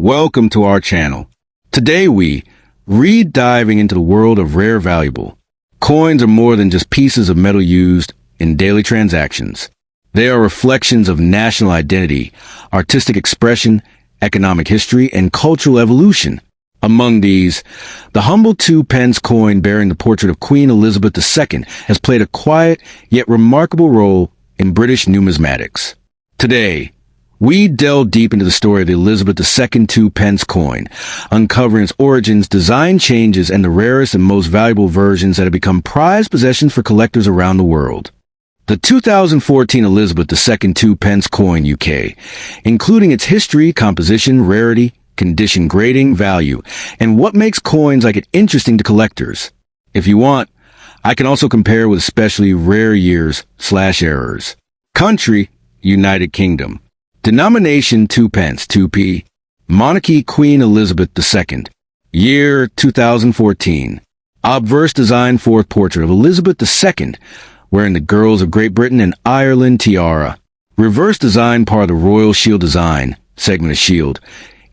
Welcome to our channel. Today we diving into the world of rare valuable. Coins are more than just pieces of metal used in daily transactions. They are reflections of national identity, artistic expression, economic history, and cultural evolution. Among these, the humble 2-pence coin bearing the portrait of Queen Elizabeth II has played a quiet yet remarkable role in British numismatics. Today, we delve deep into the story of the Elizabeth II 2-pence coin, uncovering its origins, design changes, and the rarest and most valuable versions that have become prized possessions for collectors around the world. The 2014 Elizabeth II 2-pence coin UK, including its history, composition, rarity, condition, grading, value, and what makes coins like it interesting to collectors. If you want, I can also compare with especially rare years/errors. Country, United Kingdom. Denomination 2-pence, 2p. Monarchy, Queen Elizabeth II. Year 2014. Obverse design, fourth portrait of Elizabeth II, wearing the Girls of Great Britain and Ireland tiara. Reverse design, part of the Royal Shield design, segment of shield.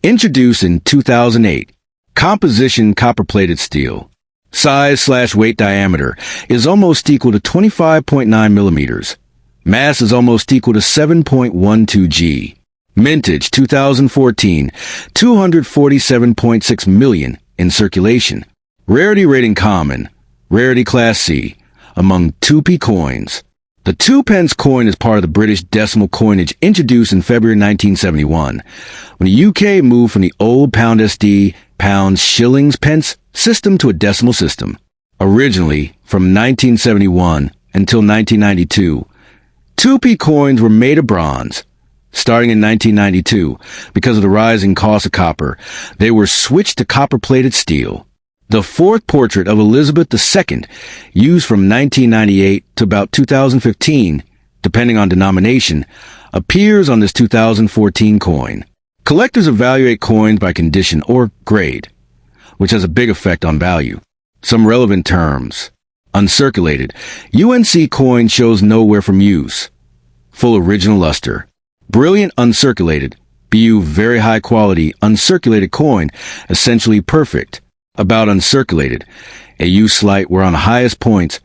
Introduced in 2008. Composition, copper-plated steel. Size/weight diameter is almost equal to 25.9 millimeters. Mass is almost equal to 7.12 g. Mintage 2014, 247.6 million in circulation. Rarity rating common, rarity class C, among 2p coins. The 2-pence coin is part of the British decimal coinage introduced in February 1971, when the UK moved from the old pound SD, pounds, shillings, pence system to a decimal system. Originally, from 1971 until 1992, 2p coins were made of bronze. Starting in 1992, because of the rising cost of copper, they were switched to copper-plated steel. The fourth portrait of Elizabeth II, used from 1998 to about 2015, depending on denomination, appears on this 2014 coin. Collectors evaluate coins by condition or grade, which has a big effect on value. Some relevant terms. Uncirculated. UNC coin shows nowhere from use. Full original luster. Brilliant uncirculated. BU very high quality uncirculated coin, essentially perfect. About uncirculated. A U slight were on the highest points,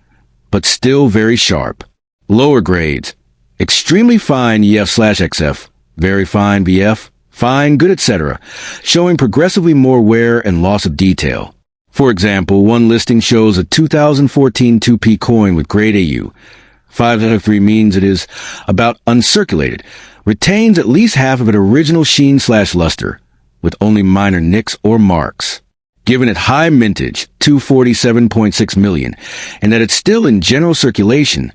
but still very sharp. Lower grades. Extremely fine EF/XF. Very fine BF. Fine, good, etc. Showing progressively more wear and loss of detail. For example, one listing shows a 2014 2p coin with grade AU. 5 out of 3 means it is about uncirculated, retains at least half of its original sheen/luster, with only minor nicks or marks. Given it high mintage, 247.6 million, and that it's still in general circulation,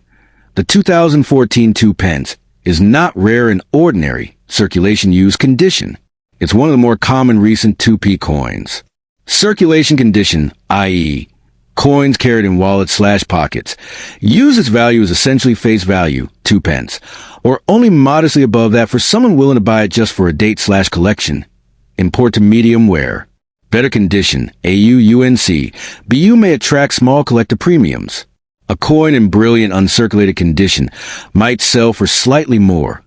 the 2014 2-pence is not rare in ordinary circulation use condition. It's one of the more common recent 2p coins. Circulation condition, i.e., coins carried in wallets/pockets, use its value as essentially face value, 2-pence, or only modestly above that for someone willing to buy it just for a date/collection. Import to medium wear. Better condition, AU/UNC, BU may attract small collector premiums. A coin in brilliant uncirculated condition might sell for slightly more.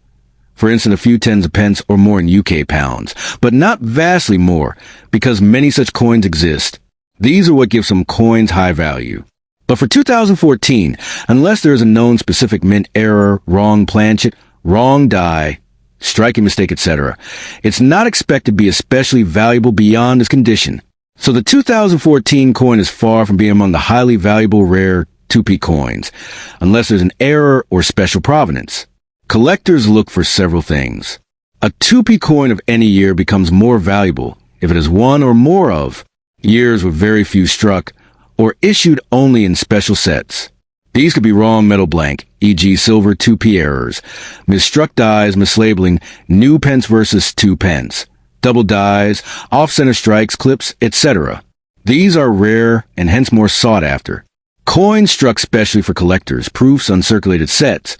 For instance, a few tens of pence or more in UK pounds, but not vastly more, because many such coins exist. These are what give some coins high value. But for 2014, unless there is a known specific mint error, wrong planchet, wrong die, striking mistake, etc., it's not expected to be especially valuable beyond its condition. So the 2014 coin is far from being among the highly valuable rare 2p coins, unless there's an error or special provenance. Collectors look for several things. A 2p coin of any year becomes more valuable if it is one or more of years with very few struck or issued only in special sets. These could be wrong metal blank, e.g. silver 2p errors, misstruck dies, mislabeling, new pence versus 2-pence, double dies, off-center strikes, clips, etc. These are rare and hence more sought after. Coins struck specially for collectors, proofs, uncirculated sets,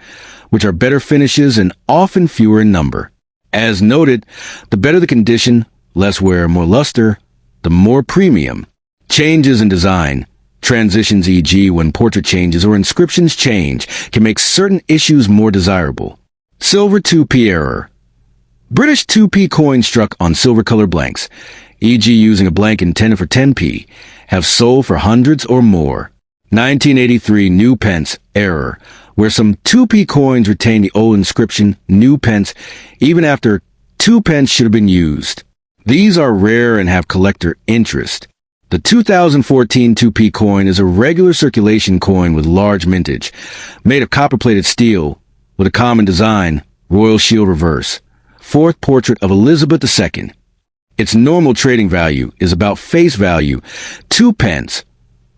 which are better finishes and often fewer in number. As noted, the better the condition, less wear, more luster, the more premium. Changes in design, transitions, e.g. when portrait changes or inscriptions change, can make certain issues more desirable. Silver 2p error. British 2p coins struck on silver-colored blanks, e.g. using a blank intended for 10p, have sold for hundreds or more. 1983 New Pence error, where some 2p coins retain the old inscription New Pence even after 2 pence should have been used. These are rare and have collector interest. The 2014 2p coin is a regular circulation coin with large mintage, made of copper-plated steel, with a common design, royal shield reverse. Fourth portrait of Elizabeth II. Its normal trading value is about face value, 2 pence,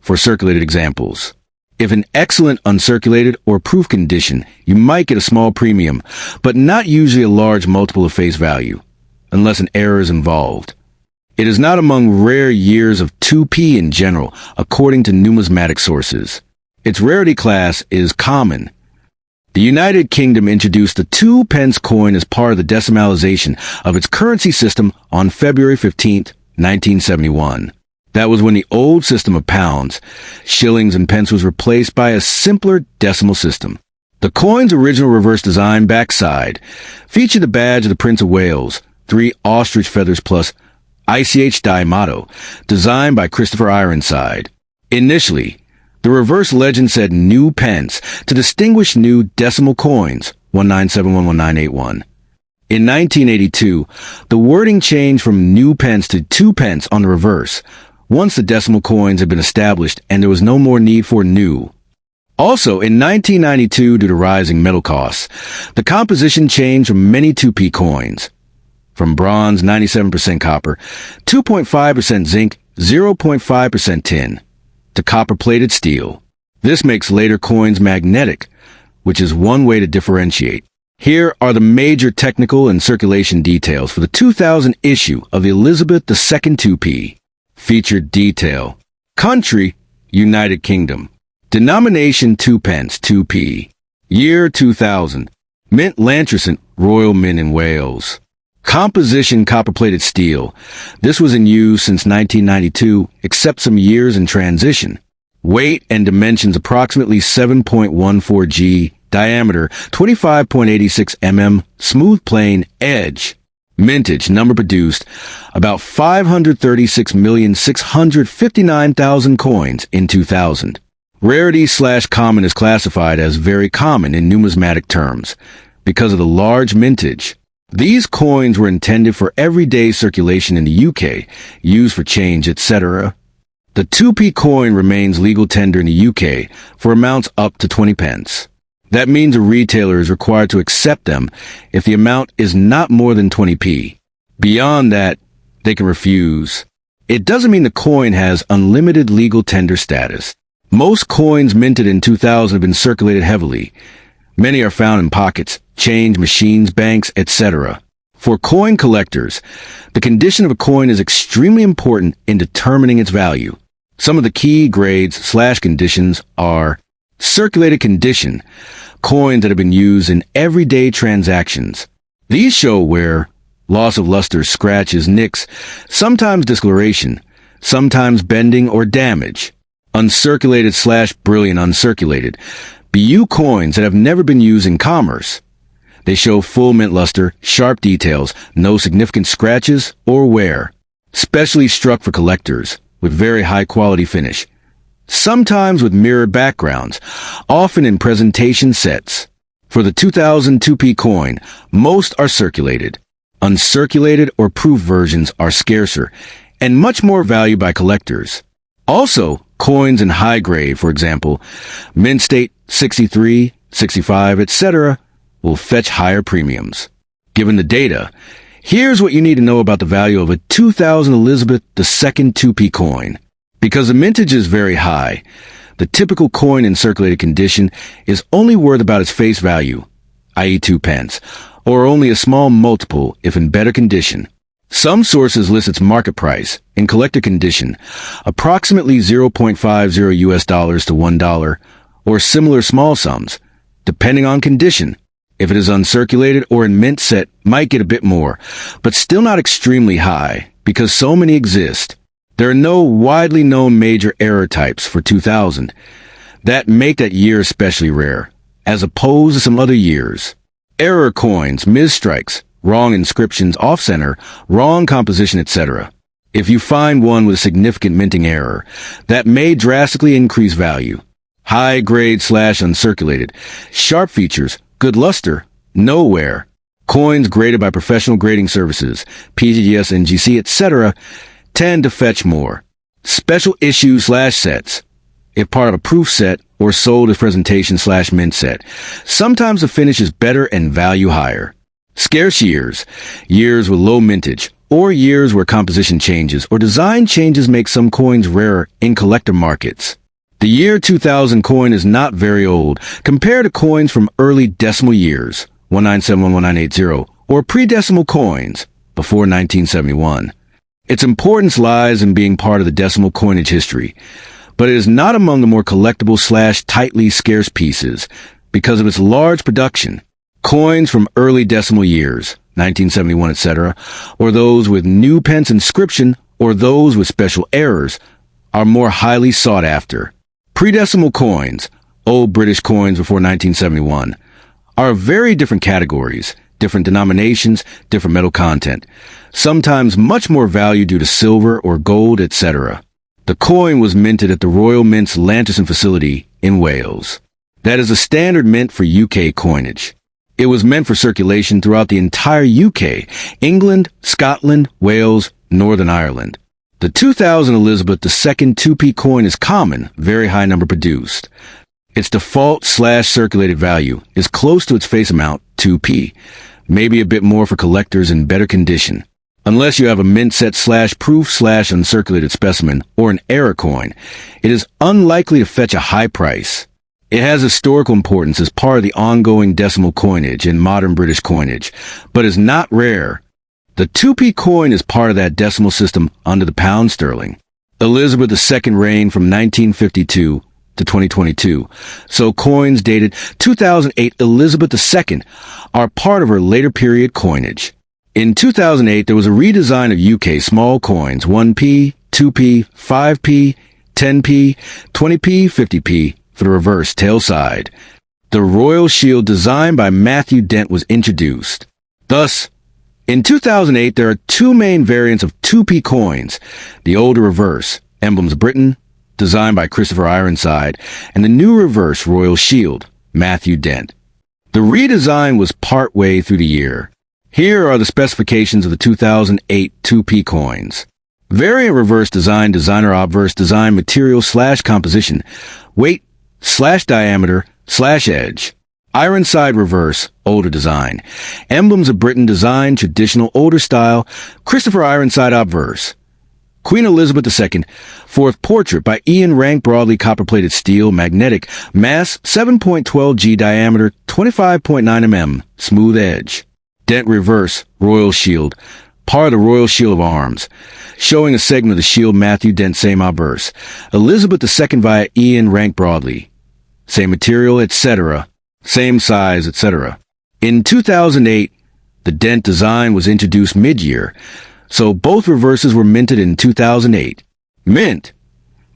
for circulated examples. If in excellent uncirculated or proof condition, you might get a small premium, but not usually a large multiple of face value, unless an error is involved. It is not among rare years of 2p in general, according to numismatic sources. Its rarity class is common. The United Kingdom introduced the 2 pence coin as part of the decimalization of its currency system on February 15, 1971. That was when the old system of pounds, shillings, and pence was replaced by a simpler decimal system. The coin's original reverse design backside featured the badge of the Prince of Wales, 3 ostrich feathers plus ICH die motto, designed by Christopher Ironside. Initially, the reverse legend said New Pence to distinguish new decimal coins, 19711981. In 1982, the wording changed from New Pence to 2 pence on the reverse, once the decimal coins had been established and there was no more need for new. Also, in 1992, due to rising metal costs, the composition changed from many 2p coins. From bronze 97% copper, 2.5% zinc, 0.5% tin, to copper-plated steel. This makes later coins magnetic, which is one way to differentiate. Here are the major technical and circulation details for the 2000 issue of the Elizabeth II 2p. Featured detail. Country, United Kingdom. Denomination 2 pence, 2p. Year 2000. Mint Lantricent, Royal Mint in Wales. Composition copper-plated steel. This was in use since 1992, except some years in transition. Weight and dimensions approximately 7.14 g, diameter 25.86 mm, smooth plane, edge. Mintage, number produced, about 536,659,000 coins in 2000. Rarity/common is classified as very common in numismatic terms because of the large mintage. These coins were intended for everyday circulation in the UK, used for change, etc. The 2p coin remains legal tender in the UK for amounts up to 20 pence. That means a retailer is required to accept them if the amount is not more than 20p. Beyond that, they can refuse. It doesn't mean the coin has unlimited legal tender status. Most coins minted in 2000 have been circulated heavily. Many are found in pockets, change machines, banks, etc. For coin collectors, the condition of a coin is extremely important in determining its value. Some of the key grades/conditions are circulated condition, coins that have been used in everyday transactions. These show wear, loss of luster, scratches, nicks, sometimes discoloration, sometimes bending or damage. Uncirculated/brilliant uncirculated, BU coins that have never been used in commerce. They show full mint luster, sharp details, no significant scratches or wear. Specially struck for collectors, with very high quality finish. Sometimes with mirrored backgrounds, often in presentation sets. For the 2000 2p coin, most are circulated. Uncirculated or proof versions are scarcer, and much more valued by collectors. Also, coins in high grade, for example, mint state 63, 65, etc., will fetch higher premiums. Given the data, here's what you need to know about the value of a 2000 Elizabeth II 2p coin. Because the mintage is very high, the typical coin in circulated condition is only worth about its face value, i.e. 2 pence, or only a small multiple if in better condition. Some sources list its market price, in collector condition, approximately $0.50 US dollars to $1, or similar small sums, depending on condition. If it is uncirculated or in mint set, might get a bit more, but still not extremely high, because so many exist. There are no widely known major error types for 2000 that make that year especially rare, as opposed to some other years. Error coins, misstrikes, wrong inscriptions off-center, wrong composition, etc. If you find one with a significant minting error, that may drastically increase value. High grade / uncirculated. Sharp features, good luster, no wear. Coins graded by professional grading services, PGS, NGC, etc. tend to fetch more. Special issue / sets. If part of a proof set or sold as presentation / mint set, sometimes the finish is better and value higher. Scarce years. Years with low mintage, or years where composition changes or design changes make some coins rarer in collector markets. The year 2000 coin is not very old compared to coins from early decimal years, 1971, 1980, or pre-decimal coins, before 1971. Its importance lies in being part of the decimal coinage history, but it is not among the more collectible / tightly scarce pieces because of its large production. Coins from early decimal years, 1971, etc., or those with new pence inscription, or those with special errors, are more highly sought after. Pre-decimal coins, old British coins before 1971, are very different categories, different denominations, different metal content, sometimes much more value due to silver or gold, etc. The coin was minted at the Royal Mint's Lanterson facility in Wales. That is a standard mint for UK coinage. It was meant for circulation throughout the entire UK, England, Scotland, Wales, Northern Ireland. The 2000 Elizabeth II 2p coin is common, very high number produced. Its default / circulated value is close to its face amount, 2p, maybe a bit more for collectors in better condition. Unless you have a mint set / proof / uncirculated specimen or an error coin, it is unlikely to fetch a high price. It has historical importance as part of the ongoing decimal coinage in modern British coinage, but is not rare. The 2p coin is part of that decimal system under the pound sterling. Elizabeth II reigned from 1952 to 2022, so coins dated 2008 Elizabeth II are part of her later period coinage. In 2008, there was a redesign of UK small coins, 1p, 2p, 5p, 10p, 20p, 50p, for the reverse tail side. The Royal Shield designed by Matthew Dent was introduced. Thus, in 2008, there are two main variants of 2p coins, the older reverse, Emblems Britain, designed by Christopher Ironside, and the new reverse Royal Shield, Matthew Dent. The redesign was partway through the year. Here are the specifications of the 2008 2p coins. Variant reverse design, designer obverse design, material / composition, weight / diameter / edge. Ironside reverse, older design. Emblems of Britain design, traditional older style, Christopher Ironside obverse. Queen Elizabeth II, fourth portrait by Ian Rank, broadly copper-plated steel, magnetic, mass 7.12 G, diameter 25.9 mm, smooth edge. Dent reverse, Royal Shield, part of the Royal Shield of Arms, showing a segment of the shield Matthew Dent, same obverse. Elizabeth II via Ian Rank broadly. Same material, etc. Same size, etc. In 2008, the Dent design was introduced mid-year, so both reverses were minted in 2008. Mint.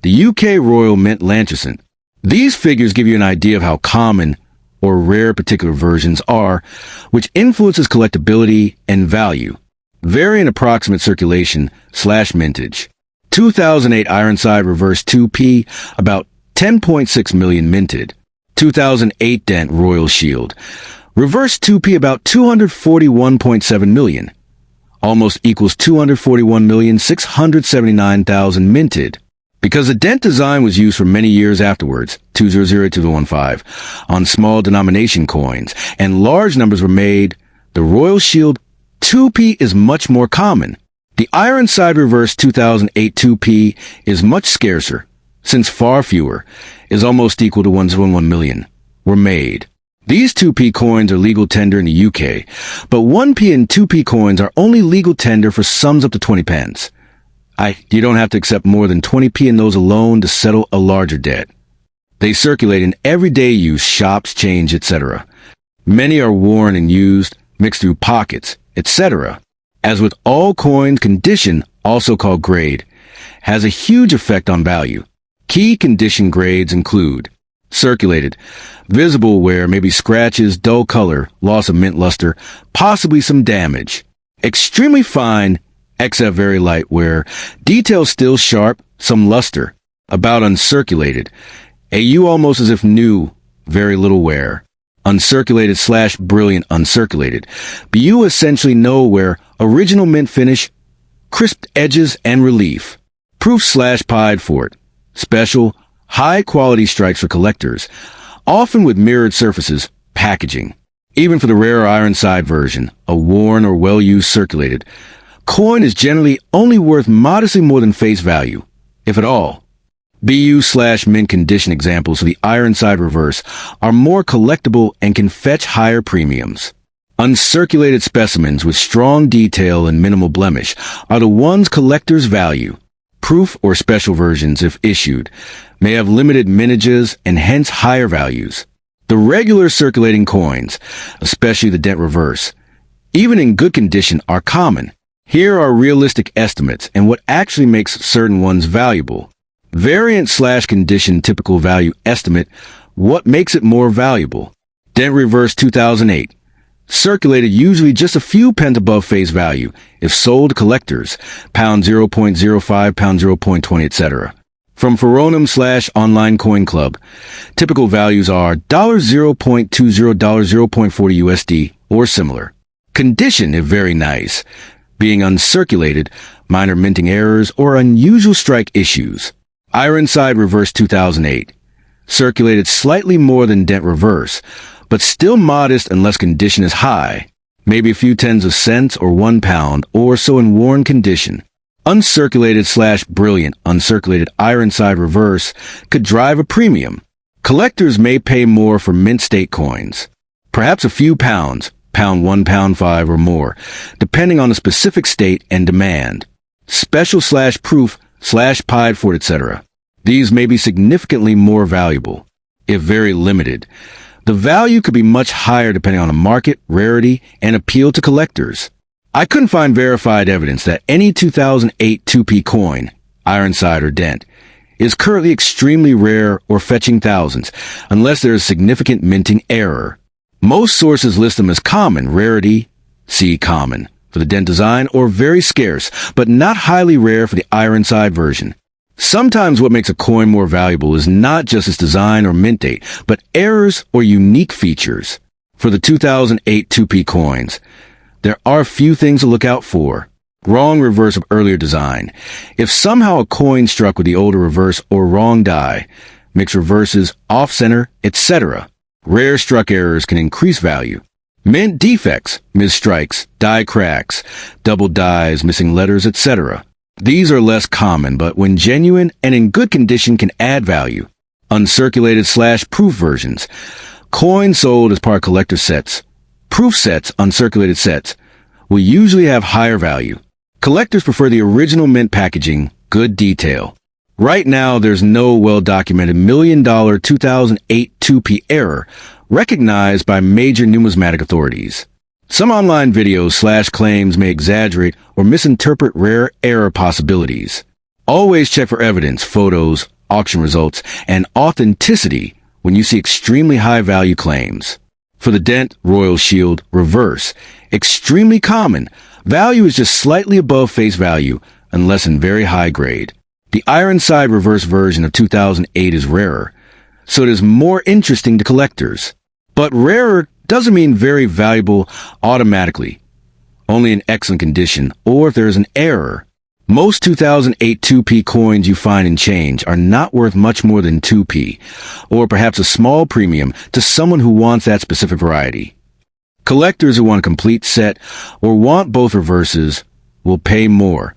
The UK Royal Mint Lanterson. These figures give you an idea of how common or rare particular versions are, which influences collectability and value. Varying approximate circulation / mintage. 2008 Ironside reverse 2p, about 10.6 million minted. 2008 Dent Royal Shield. Reverse 2p, about 241.7 million. Almost equals 241,679,000 minted. Because the Dent design was used for many years afterwards, 2002-2015, on small denomination coins, and large numbers were made, the Royal Shield 2p is much more common. The Ironside reverse 2008 2p is much scarcer, since far fewer, is almost equal to 1.1 million, were made. These 2p coins are legal tender in the UK, but 1p and 2p coins are only legal tender for sums up to 20 pence. You don't have to accept more than 20p in those alone to settle a larger debt. They circulate in everyday use, shops, change, etc. Many are worn and used, mixed through pockets, etc. As with all coins, condition, also called grade, has a huge effect on value. Key condition grades include Circulated. Visible wear, maybe scratches, dull color, loss of mint luster, possibly some damage. Extremely fine, XF very light wear, details still sharp, some luster. About uncirculated. AU almost as if new, very little wear. Uncirculated / brilliant uncirculated. BU essentially no wear, original mint finish, crisped edges and relief. Proof / pied for it. Special, high quality strikes for collectors, often with mirrored surfaces, packaging. Even for the rarer Ironside version, a worn or well-used circulated, coin is generally only worth modestly more than face value, if at all. BU / mint condition examples of the Ironside reverse are more collectible and can fetch higher premiums. Uncirculated specimens with strong detail and minimal blemish are the ones collectors value. Proof or special versions, if issued, may have limited mintages and hence higher values. The regular circulating coins, especially the dent reverse, even in good condition, are common. Here are realistic estimates and what actually makes certain ones valuable. Variant / condition typical value estimate, what makes it more valuable. Dent reverse 2008. Circulated usually just a few pence above face value, if sold to collectors, pound 0.05, pound 0.20, etc. From Foronum / Online Coin Club, typical values are $0.20, $0.40 USD, or similar. Condition, if very nice, being uncirculated, minor minting errors, or unusual strike issues. Ironside reverse 2008. Circulated slightly more than dent reverse, but still modest unless condition is high, maybe a few tens of cents or 1 pound or so in worn condition. Uncirculated / brilliant uncirculated Ironside reverse could drive a premium. Collectors may pay more for mint state coins, perhaps a few pounds, pound 1, pound 5 or more, depending on the specific state and demand. Special / proof / pied for, etc. These may be significantly more valuable, if very limited. The value could be much higher depending on the market, rarity, and appeal to collectors. I couldn't find verified evidence that any 2008 2p coin, Ironside or dent, is currently extremely rare or fetching thousands, unless there is significant minting error. Most sources list them as common, rarity, see common, for the dent design, or very scarce, but not highly rare for the Ironside version. Sometimes what makes a coin more valuable is not just its design or mint date, but errors or unique features. For the 2008 2p coins, there are a few things to look out for. Wrong reverse of earlier design. If somehow a coin struck with the older reverse or wrong die, mixed reverses, off-center, etc., rare struck errors can increase value. Mint defects, misstrikes, die cracks, double dies, missing letters, etc. These are less common, but when genuine and in good condition can add value. Uncirculated / proof versions. Coins sold as part of collector sets. Proof sets, uncirculated sets, will usually have higher value. Collectors prefer the original mint packaging, good detail. Right now, there's no well-documented $1 million 2008 2p error recognized by major numismatic authorities. Some online videos / claims may exaggerate or misinterpret rare error possibilities. Always check for evidence, photos, auction results, and authenticity when you see extremely high-value claims. For the dent, royal shield, reverse, extremely common. Value is just slightly above face value, unless in very high grade. The Ironside reverse version of 2008 is rarer, so it is more interesting to collectors. But rarer doesn't mean very valuable automatically, only in excellent condition, or if there is an error. Most 2008 2p coins you find in change are not worth much more than 2p, or perhaps a small premium to someone who wants that specific variety. Collectors who want a complete set or want both reverses will pay more.